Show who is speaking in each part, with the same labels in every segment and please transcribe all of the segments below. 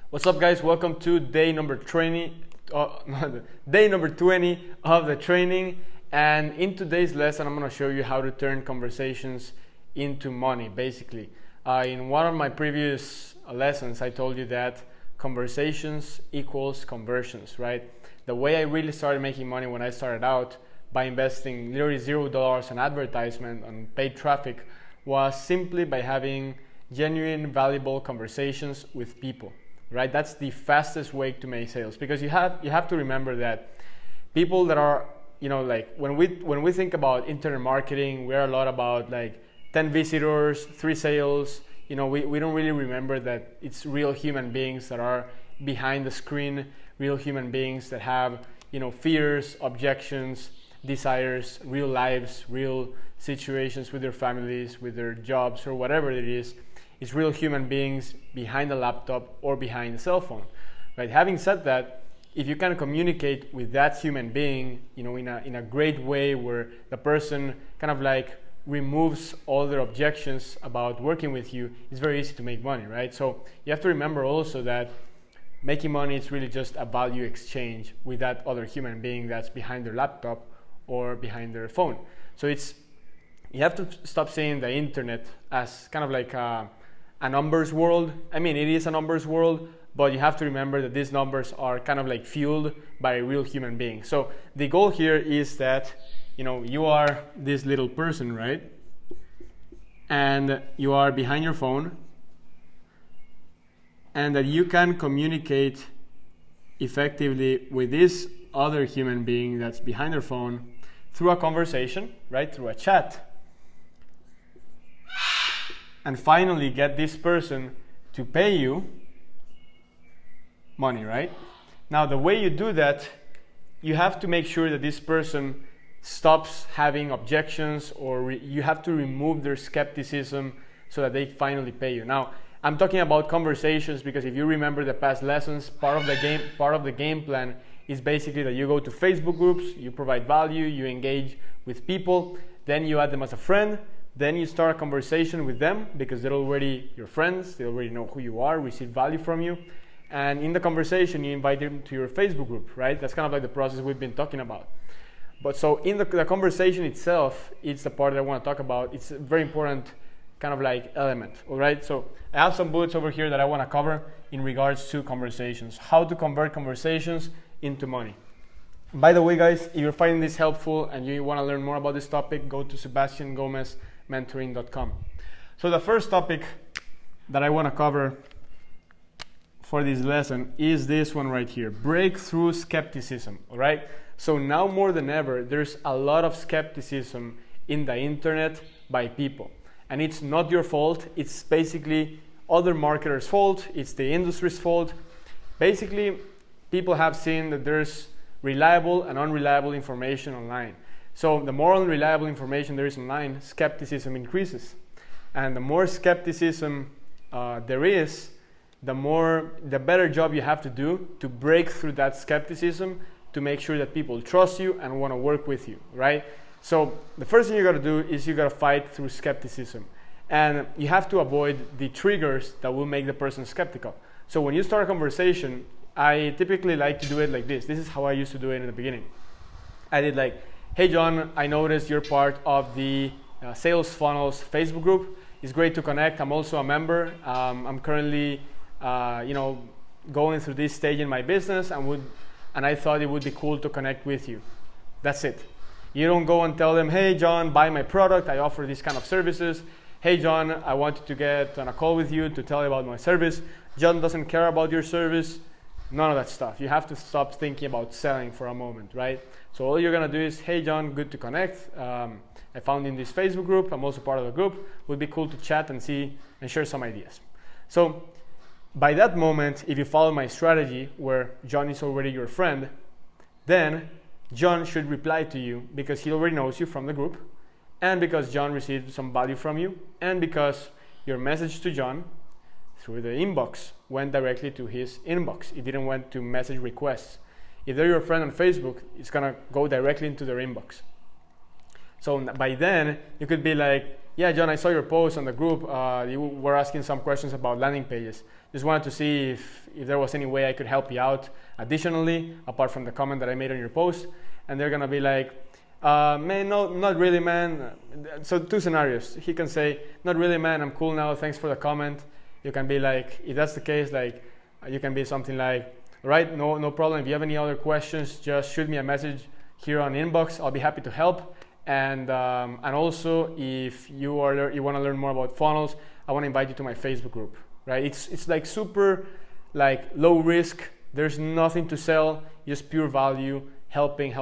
Speaker 1: What's up, guys? Welcome to day number 20, day number 20 of the training. And in today's lesson, I'm going to show you how to turn conversations into money, basically. In one of my previous lessons, I told you that conversations equals conversions, right? The way I really started making money when I started out by investing literally $0 on advertisement, on paid traffic, was simply by having genuine, valuable conversations with people. Right, that's the fastest way to make sales, because you have to remember that people that are, like when we think about internet marketing, we're a lot about like 10 visitors, 3 sales. We don't really remember that it's real human beings that are behind the screen, real human beings that have fears, objections, desires, real lives, real situations with their families, with their jobs, or whatever it is. It's real human beings behind the laptop or behind the cell phone, right? Having said that, if you can communicate with that human being, in a great way where the person kind of like removes all their objections about working with you, it's very easy to make money, right? So you have to remember also that making money is really just a value exchange with that other human being that's behind their laptop or behind their phone. So you have to stop seeing the internet as kind of like a numbers world. I mean, it is a numbers world, but you have to remember that these numbers are kind of like fueled by a real human being. So the goal here is that, you are this little person, right? And you are behind your phone, and that you can communicate effectively with this other human being that's behind their phone through a conversation, right? Through a chat. And finally get this person to pay you money, right? Now, the way you do that, you have to make sure that this person stops having objections, or you have to remove their skepticism so that they finally pay you. Now, I'm talking about conversations because if you remember the past lessons, part of the game plan is basically that you go to Facebook groups, you provide value, you engage with people, then you add them as a friend. Then you start a conversation with them because they're already your friends, they already know who you are, receive value from you. And in the conversation, you invite them to your Facebook group, right? That's kind of like the process we've been talking about. But so in the conversation itself, it's the part that I want to talk about. It's a very important kind of like element, all right? So I have some bullets over here that I want to cover in regards to conversations. How to convert conversations into money. By the way, guys, if you're finding this helpful and you want to learn more about this topic, go to sebastiangomezmentoring.com. So the first topic that I want to cover for this lesson is this one right here, breakthrough skepticism, all right? So now more than ever, there's a lot of skepticism in the internet by people. And it's not your fault. It's basically other marketers' fault. It's the industry's fault. Basically, people have seen that there's reliable and unreliable information online. So the more unreliable information there is online, skepticism increases. And the more skepticism there is, the better job you have to do to break through that skepticism to make sure that people trust you and want to work with you, right? So the first thing you got to do is you got to fight through skepticism. And you have to avoid the triggers that will make the person skeptical. So when you start a conversation, I typically like to do it like this. This is how I used to do it in the beginning. I did like, hey John, I noticed you're part of the Sales Funnels Facebook group. It's great to connect. I'm also a member. I'm currently, going through this stage in my business, and I thought it would be cool to connect with you. That's it. You don't go and tell them, hey John, buy my product. I offer these kind of services. Hey John, I wanted to get on a call with you to tell you about my service. John doesn't care about your service. None of that stuff. You have to stop thinking about selling for a moment, right? So all you're gonna do is, hey John, good to connect. I found in this Facebook group. I'm also part of the group. Would be cool to chat and see and share some ideas. So by that moment, if you follow my strategy where John is already your friend, then John should reply to you because he already knows you from the group, and because John received some value from you, and because your message to John through the inbox went directly to his inbox. It didn't went to message requests. If they're your friend on Facebook, it's gonna go directly into their inbox. So by then, you could be like, yeah, John, I saw your post on the group. You were asking some questions about landing pages. Just wanted to see if there was any way I could help you out additionally, apart from the comment that I made on your post. And they're gonna be like, man, no, not really, man. So 2 scenarios. He can say, not really, man, I'm cool now, thanks for the comment. You can be like, if that's the case, like, you can be something like, right, no problem. If you have any other questions, just shoot me a message here on inbox. I'll be happy to help. And also, if you want to learn more about funnels, I want to invite you to my Facebook group. Right? It's like super like low risk. There's nothing to sell, just pure value, helping.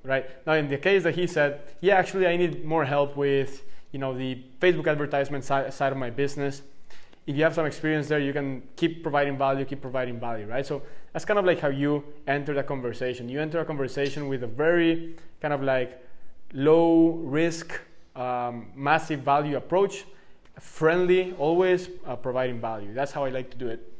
Speaker 1: Right? Now, in the case that he said, yeah, actually, I need more help with the Facebook advertisement side of my business. If you have some experience there, you can keep providing value, right? So that's kind of like how you enter the conversation. You enter a conversation with a very kind of like low risk, massive value approach, friendly, always providing value. That's how I like to do it.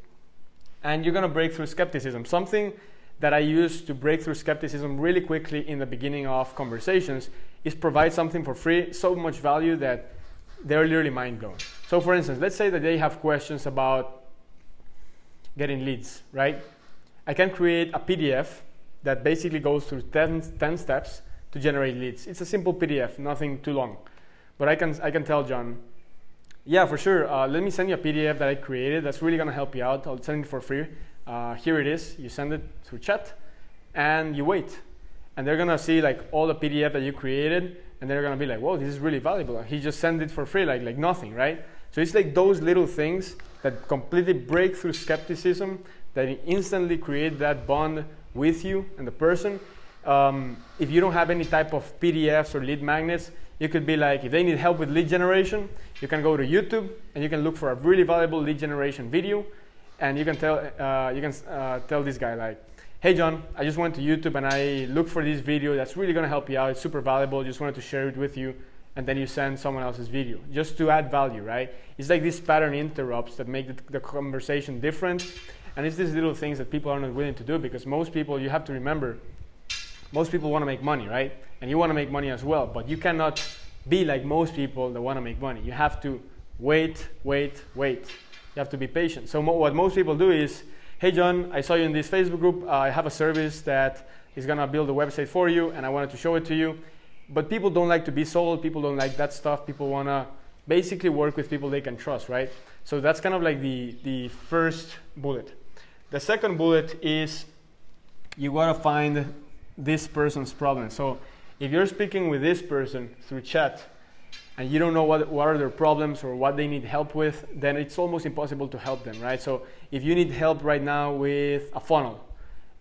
Speaker 1: And you're gonna break through skepticism. Something that I use to break through skepticism really quickly in the beginning of conversations is provide something for free, so much value that they're literally mind blown. So for instance, let's say that they have questions about getting leads, right? I can create a PDF that basically goes through 10 steps to generate leads. It's a simple PDF, nothing too long. But I can tell John, yeah, for sure, let me send you a PDF that I created that's really gonna help you out. I'll send it for free. Here it is. You send it through chat and you wait. And they're gonna see like all the PDF that you created, and they're gonna be like, whoa, this is really valuable. He just sent it for free, like nothing, right? So it's like those little things that completely break through skepticism, that instantly create that bond with you and the person. If you don't have any type of PDFs or lead magnets, you could be like, if they need help with lead generation, you can go to YouTube and you can look for a really valuable lead generation video, and you can tell this guy like, hey John, I just went to YouTube and I looked for this video that's really gonna help you out. It's super valuable. Just wanted to share it with you. And then you send someone else's video just to add value, right? It's like these pattern interrupts that make the conversation different. And it's these little things that people are not willing to do, because most people, you have to remember, most people want to make money, right? And you want to make money as well, but you cannot be like most people that want to make money. You have to wait. You have to be patient. So what most people do is, hey John, I saw you in this Facebook group. I have a service that is going to build a website for you, and I wanted to show it to you. But people don't like to be sold. People don't like that stuff. People want to basically work with people they can trust, right? So that's kind of like the first bullet. The second bullet is you got to find this person's problem. So if you're speaking with this person through chat and you don't know what are their problems or what they need help with, then it's almost impossible to help them, right? So if you need help right now with a funnel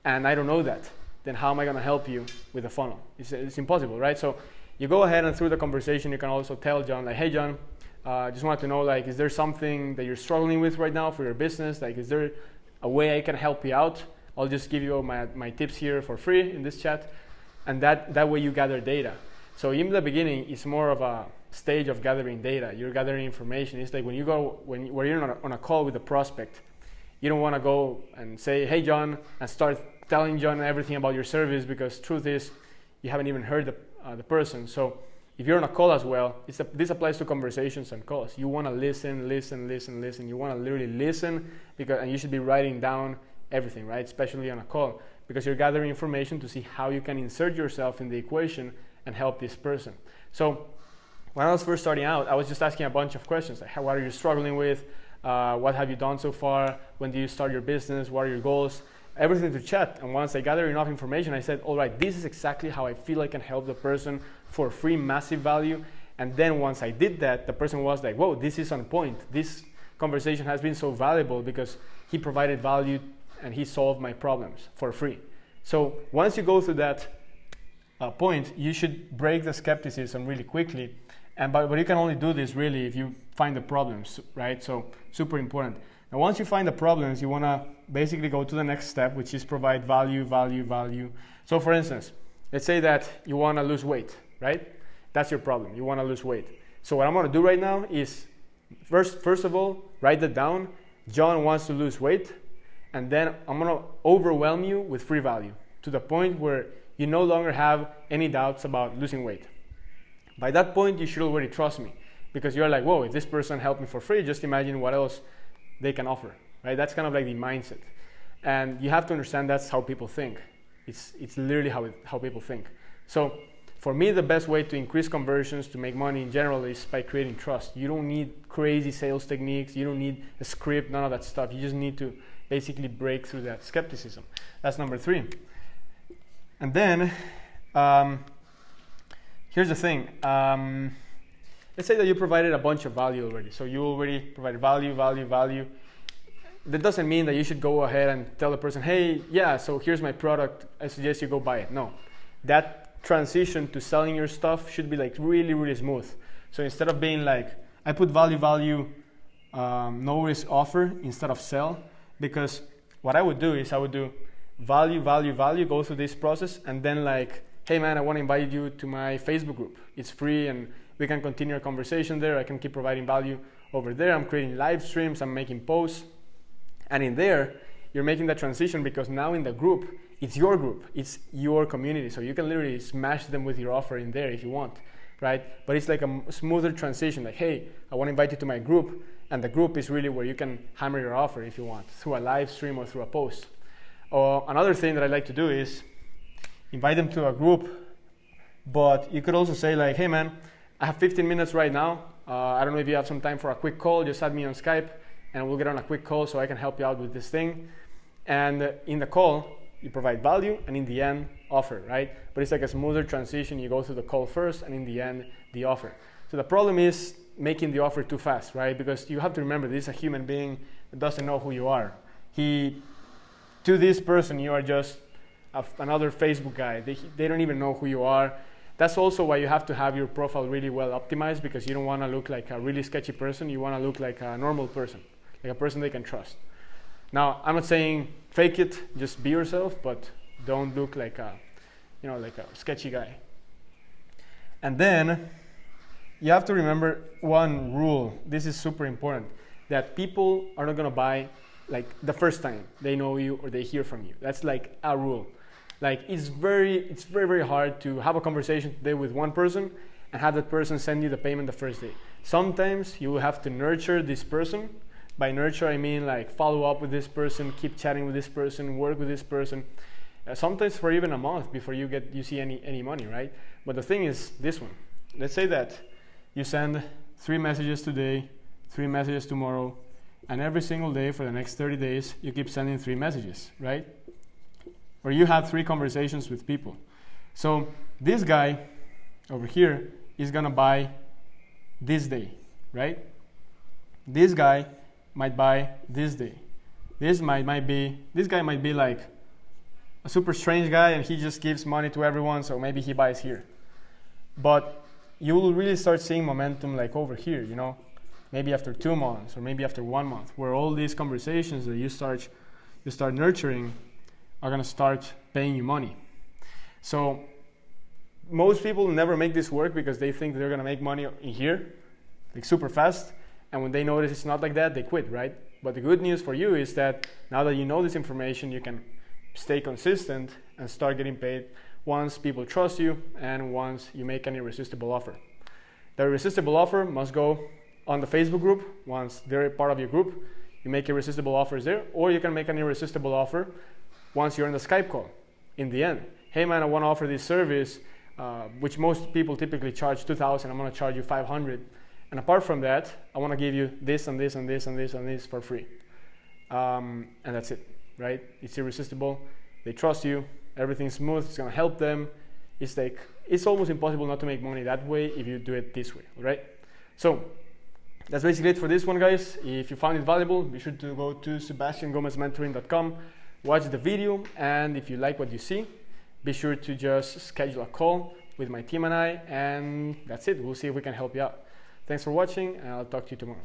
Speaker 1: and I don't know that, then how am I going to help you with a funnel? It's impossible, right? So you go ahead and through the conversation, you can also tell John, like, hey John, just wanted to know, like, is there something that you're struggling with right now for your business? Like, is there a way I can help you out? I'll just give you my tips here for free in this chat. And that way you gather data. So in the beginning, it's more of a stage of gathering data. You're gathering information. It's like when you're on a call with a prospect, you don't want to go and say, hey John, and start telling John everything about your service, because truth is you haven't even heard the person. So if you're on a call as well, this applies to conversations and calls. You want to listen. You want to literally listen, and you should be writing down everything, right? Especially on a call, because you're gathering information to see how you can insert yourself in the equation and help this person. So when I was first starting out, I was just asking a bunch of questions, like what are you struggling with? What have you done so far? When do you start your business? What are your goals? Everything to chat. And once I gathered enough information, I said, all right, this is exactly how I feel I can help the person for free, massive value. And then once I did that, the person was like, whoa, this is on point. This conversation has been so valuable because he provided value and he solved my problems for free. So once you go through that point, you should break the skepticism really quickly. But you can only do this really if you find the problems, right? So super important. Now, once you find the problems, you want to basically go to the next step, which is provide value. So for instance, let's say that you want to lose weight, right? That's your problem. You want to lose weight. So what I'm going to do right now is, first of all, write that down. John wants to lose weight. And then I'm going to overwhelm you with free value to the point where you no longer have any doubts about losing weight. By that point, you should already trust me. because you're like, whoa, if this person helped me for free, just imagine what else they can offer, right? That's kind of like the mindset. And you have to understand that's how people think. It's literally how people think. So for me, the best way to increase conversions, to make money in general, is by creating trust. You don't need crazy sales techniques. You don't need a script, none of that stuff. You just need to basically break through that skepticism. That's number 3. And then, here's the thing. Let's say that you provided a bunch of value already. So you already provided value. That doesn't mean that you should go ahead and tell the person, hey, yeah, so here's my product. I suggest you go buy it. No. That transition to selling your stuff should be like really, really smooth. So instead of being like, I put value, no risk offer instead of sell, because what I would do is I would do value, go through this process, and then like, hey man, I want to invite you to my Facebook group. It's free and we can continue our conversation there. I can keep providing value over there. I'm creating live streams, I'm making posts. And in there, you're making that transition because now in the group, it's your community. So you can literally smash them with your offer in there if you want, right? But it's like a smoother transition. Like, hey, I want to invite you to my group. And the group is really where you can hammer your offer if you want, through a live stream or through a post. Or another thing that I like to do is invite them to a group. But you could also say like, hey man, I have 15 minutes right now. I don't know if you have some time for a quick call. Just add me on Skype and we'll get on a quick call so I can help you out with this thing. And in the call, you provide value and in the end, offer, right? But it's like a smoother transition. You go through the call first and in the end, the offer. So the problem is making the offer too fast, right? Because you have to remember this is a human being that doesn't know who you are. To this person, you are just another Facebook guy. They don't even know who you are. That's also why you have to have your profile really well optimized, because you don't want to look like a really sketchy person. You want to look like a normal person, like a person they can trust. Now, I'm not saying fake it, just be yourself, but don't look like a sketchy guy. And then you have to remember one rule. This is super important, that people are not going to buy like the first time they know you or they hear from you. That's like a rule. Like it's very, very hard to have a conversation today with one person and have that person send you the payment the first day. Sometimes you will have to nurture this person. By nurture, I mean like follow up with this person, keep chatting with this person, work with this person. Sometimes for even a month before you see any money, right? But the thing is this one. Let's say that you send 3 messages today, 3 messages tomorrow, and every single day for the next 30 days, you keep sending 3 messages, right? Or you have 3 conversations with people. So this guy over here is gonna buy this day, right? This guy might buy this day. This guy might be like a super strange guy and he just gives money to everyone, so maybe he buys here. But you will really start seeing momentum like over here, you know, maybe after 2 months or maybe after 1 month, where all these conversations that you start nurturing are gonna start paying you money. So most people never make this work because they think they're gonna make money in here, like super fast. And when they notice it's not like that, they quit, right? But the good news for you is that now that you know this information, you can stay consistent and start getting paid once people trust you and once you make an irresistible offer. The irresistible offer must go on the Facebook group. Once they're part of your group, you make irresistible offers there, or you can make an irresistible offer once you're in the Skype call. In the end, hey man, I want to offer this service, which most people typically charge $2,000. I'm going to charge you $500. And apart from that, I want to give you this and this and this and this and this for free. And that's it, right? It's irresistible. They trust you. Everything's smooth. It's going to help them. It's almost impossible not to make money that way if you do it this way, right? So that's basically it for this one, guys. If you found it valuable, be sure to go to sebastiangomezmentoring.com, watch the video, and if you like what you see, be sure to just schedule a call with my team and I, and that's it. We'll see if we can help you out. Thanks for watching, and I'll talk to you tomorrow.